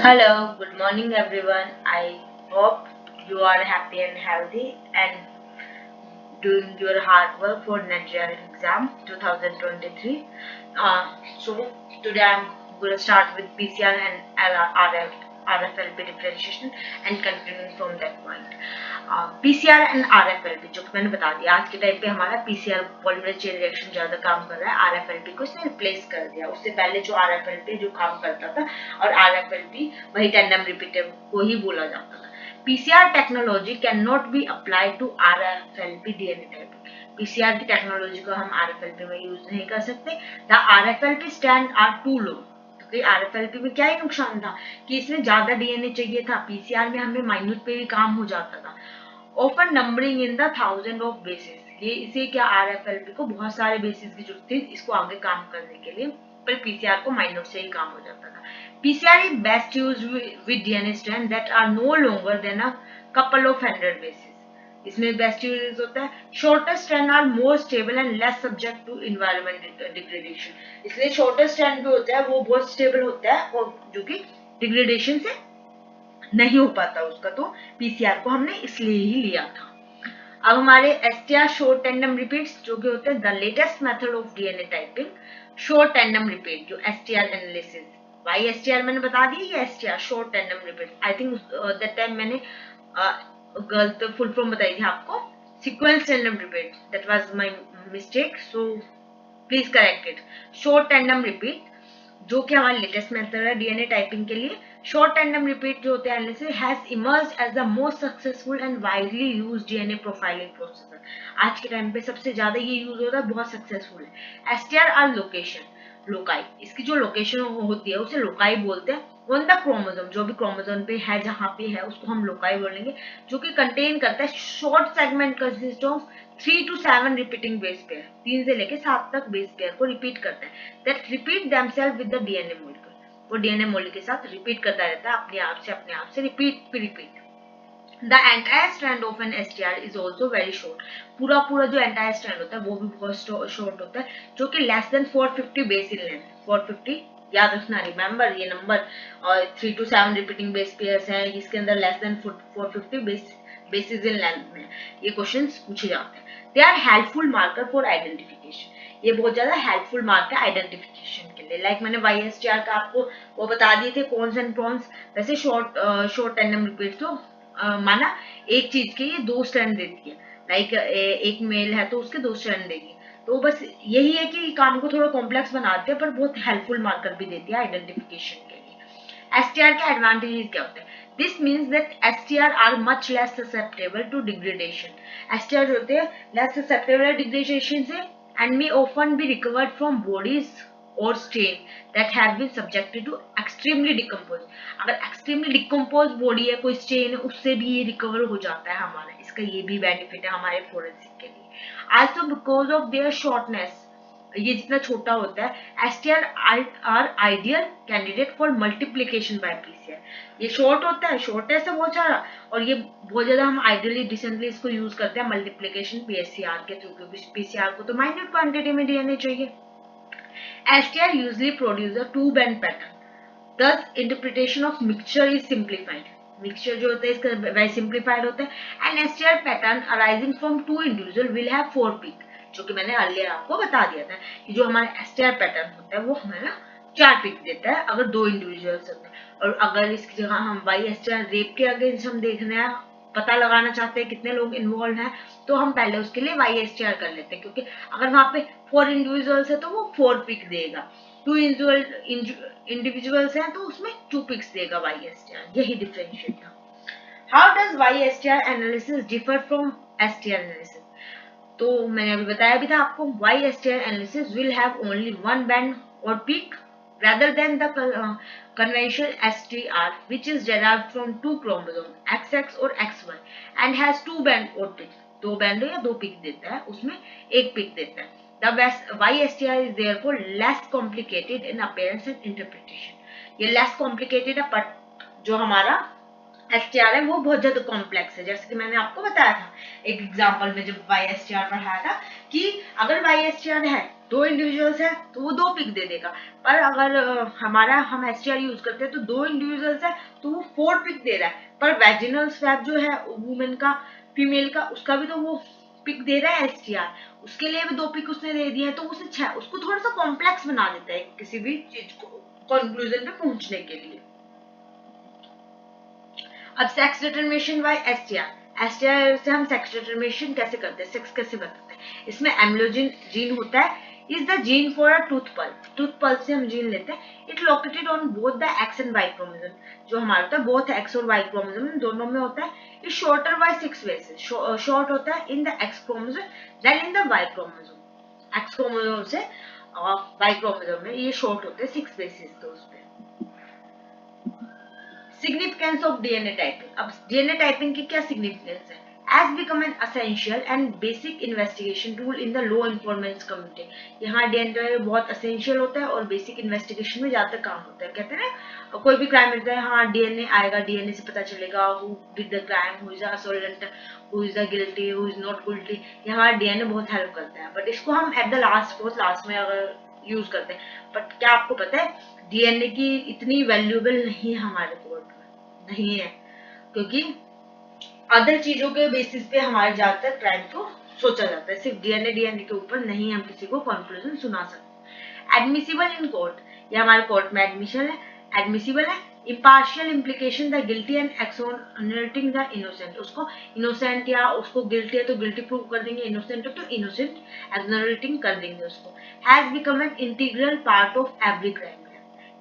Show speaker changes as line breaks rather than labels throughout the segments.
Hello, good morning everyone. I hope you are happy and healthy and doing your hard work for Nigerian exam 2023. So today I'm going to start with PCR and RFLP differentiation and continuing from that point. PCR and RFLP जो कि मैंने बता दिया, आज के time पे हमारा PCR polymerase chain reaction ज्यादा काम कर रहा है, RFLP को इसने रिप्लेस कर दिया। उससे पहले जो RFLP जो काम करता था और RFLP वही टैंडम रिपीटर को ही बोला जाता था। PCR technology cannot be applied to RFLP DNA typing. PCR की टेक्नोलॉजी को हम RFLP में यूज नहीं कर सकते। The RFLP stand are too low. क्योंकि RFLP में क्या ही नुकसान था कि इसमें ज्यादा DNA चाहिए था, PCR में हमें माइन्यूट पे भी काम हो जाता था। Often numbering in the thousand of bases. ये इसे क्या RFLP को बहुत सारे बेसिस की जरूरत थी इसको आगे काम करने के लिए, पर PCR को माइन्यूट से ही काम हो जाता था। PCR is best used with DNA strands that are no longer than a couple of hundred bases. इसमें बेस्ट यूज होता है shorter strand are more stable and less subject to environment degradation. इसलिए shorter strand जो होता है वो बहुत stable होता है और जो कि डिग्रेडेशन से नहीं हो पाता उसका, तो पीसीआर को हमने इसलिए ही लिया था। अब हमारे एसटीआर शॉर्ट टैंडम रिपीट्स जो कि होते हैं the latest method of DNA typing. Short tandem repeat जो एसटीआर एनालिसिस, वाई एसटीआर मैंने बता दिया, ये STR short tandem repeat. I think that time मैंने गलत फुल फॉर्म बताई थी आपको, sequence tandem repeat, that was my mistake, so please correct it. Short tandem repeat जो कि हमारा लेटेस्ट मेथड है डीएनए टाइपिंग के लिए। शॉर्ट टैंडम रिपीट जो होते हैं analysis has emerged as the most successful and widely used DNA profiling process. आज के टाइम पे सबसे ज्यादा ये यूज होता है, बहुत सक्सेसफुल है। एसटीआर आर लोकेशन, लोकाई, इसकी जो लोकेशन होती है उसे लोकाई बोलते हैं। ऑन द क्रोमोसोम, जो भी क्रोमोसोम पे है जहां पे है उसको हम लोकाई बोलेंगे, जो कि कंटेन करता है short segment consist of 3 to 7 repeating base pair, 3 से लेके 7 तक बेस पेयर को रिपीट करता है। That repeat themselves with the DNA molecule, वो डीएनए मॉलिक्यूल के साथ रिपीट करता रहता है अपने आप से repeat. The entire strand of an STR is also very short. पूरा जो entire strand होता है वो भी बहुत short होता है, जो कि less than 450 base in length. 450 याद रखना, रिमेंबर ये नंबर। और 3 to 7 रिपीटिंग बेस पेयर्स हैं, इसके अंदर less than 450 bases in length में ये क्वेश्चंस पूछे जाते हैं। They are helpful marker for identification, ये बहुत ज्यादा हेल्पफुल मार्कर आइडेंटिफिकेशन के लिए। लाइक मैंने वाईएसटीआर का आपको वो बता दिए थे कॉन्स एंड प्रॉन्स। वैसे शॉर्ट टैंडम रिपीट तो माना एक चीज के ये 2 स्ट्रैंड देती है, लाइक एक मेल है तो उसके 2 स्ट्रैंड देगी, तो बस यही है कि काम को थोड़ा कॉम्प्लेक्स बनाते हैं पर बहुत हेल्पफुल मार्कर भी देती है आइडेंटिफिकेशन के लिए। एसटीआर के एडवांटेजेस क्या होते हैं? This means that STR are much less susceptible to degradation. STR होते हैं लेस ससेप्टेबल है डिग्रेडेशन से and may often be recovered from bodies और strain that have been subjected to extremely decompose. अगर एक्सट्रीमली डिकम्पोज बॉडी है, कोई strain है, उससे भी ये रिकवर हो जाता है हमारा, इसका ये भी बेनिफिट है हमारे फोरेंसिक के लिए। Also because of their shortness, ये जितना छोटा होता है STR are ideal candidate for multiplication by PCR. ये शॉर्ट होता है, शॉर्टेस्ट है बहुत सारा, और ये बहुत ज्यादा हम आइडियली डिसेंटली इसको यूज करते हैं मल्टीप्लीकेशन पीएससीआर के थ्रू, क्योंकि पीसीआर को तो माइन्यूट क्वांटिटी में डीएनए चाहिए। STR usually produce a two-band pattern. Thus, interpretation of mixture is simplified. Mixture जो होता है इसका very simplified होता है, and STR pattern arising from two individual will have 4 peak. जो कि मैंने earlier आपको बता दिया था कि जो हमारा STR pattern होता है वो हमारा 4 peak देता है अगर 2 individuals होते हैं। और अगर इसकी जगह हम YSTR रेप के अगेंस्ट हम देखने हैं, पता लगाना चाहते हैं कितने लोग इन्वॉल्व हैं, तो हम पहले उसके लिए YSTR कर लेते हैं, क्योंकि अगर वहां पे 4 इंडिविजुअल्स है तो वो 4 पिक देगा, 2 इंडिविजुअल्स हैं तो उसमें 2 पिक्स देगा YSTR। यही डिफरेंशिएट था। How does YSTR analysis differ from STR analysis? तो मैंने अभी बताया भी था आपको, YSTR analysis will have only one band or peak rather than the conventional STR, which is derived from 2 chromosomes XX और XY and has 2 band or peak. 2 band या 2 peak देता है, उसमें एक peak देता है। The YSTR is therefore less complicated in appearance and interpretation. ये less complicated है, but जो हमारा STR है वो बहुत ज्यादा कॉम्प्लेक्स है। जैसे कि मैंने आपको बताया था एक एग्जांपल में जब YSTR पढ़ाया था कि अगर YSTR है दो इंडिविजुअल्स है तो वो 2 पिक दे देगा, पर अगर हम एसटीआर यूज करते हैं तो 2 इंडिविजुअल्स है तो वो 4 पिक दे रहा है, पर वैजिनल स्वैप जो है वुमेन का, फीमेल का, उसका भी तो वो पिक दे रहा है एसटीआर, उसके लिए भी 2 पिक उसने दे दिया है, तो उसे 6, उसको थोड़ा सा कॉम्प्लेक्स बना देता है किसी भी चीज को कंक्लूजन पे पहुंचने के लिए। अब sex determination by STR, STR से हम सेक्स डिटरमिनेशन कैसे करते हैं, सेक्स कैसे बताते हैं। इसमें एम्ब्लोजिन जीन होता है, is the gene for a tooth pulp, tooth pulp से हम जीन लेते हैं। It located on both the X and Y chromosome, जो हमारा होता है बोथ एक्स और वाई क्रोमोसोम दोनों में होता है। It shorter by 6 bases, short होता है in the X chromosome than in the Y chromosome, X chromosome से वाई क्रोमोसोम में ये शॉर्ट होते हैं 6 बेसेस तो उस पे। सिग्निफिकेंस ऑफ डीएनए टाइपिंग, अब डीएनए टाइपिंग की क्या सिग्निफिकेंस है, as become an essential and basic investigation tool in the law enforcement community. यहाँ डीएनए बहुत असेंशियल होता है और बेसिक इन्वेस्टिगेशन में ज्यादा काम होता है। कहते हैं ना कोई भी क्राइम मिलता है, हाँ डीएनए आएगा, डीएनए से पता चलेगा who did the crime, who is the assailant, who is the guilty, who is not guilty. यहाँ डीएनए बहुत हेल्प करता है, बट इसको हम एट द लास्ट, बहुत लास्ट में अगर यूज करते हैं। बट क्या आपको पता है डीएनए की इतनी वैल्यूएबल नहीं है हमारे कोर्ट में, नहीं है, क्योंकि अदर चीजों के बेसिस पे हमारे ज्यादातर क्राइम को सोचा जाता है, सिर्फ डीएनए के ऊपर नहीं हम किसी को कंक्लूजन सुना सकते। एडमिसिबल इन कोर्ट, ये हमारे कोर्ट में एडमिसिबल है। Impartial implication the guilty and exonerating the innocent, उसको इनोसेंट या उसको गिल्टी है तो गिल्टी प्रूव कर देंगे, इनोसेंट है तो इनोसेंट एक्सोनरेटिंग कर देंगे उसको। Has become an integral part of every crime,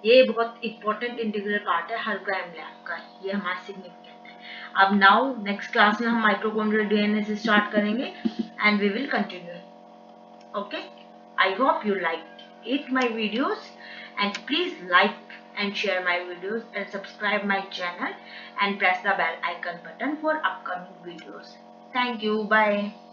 ये बहुत इंपॉर्टेंट इंटीग्रल पार्ट है हर क्राइम लैब का, ये हमारा सिग्निफिकेंट है। अब नाउ नेक्स्ट क्लास में हम माइटोकॉन्ड्रियल डीएनए से स्टार्ट करेंगे and we will continue. Okay, I hope you like it my videos and please like and share my videos and subscribe my channel and press the bell icon button for upcoming videos. Thank you. Bye.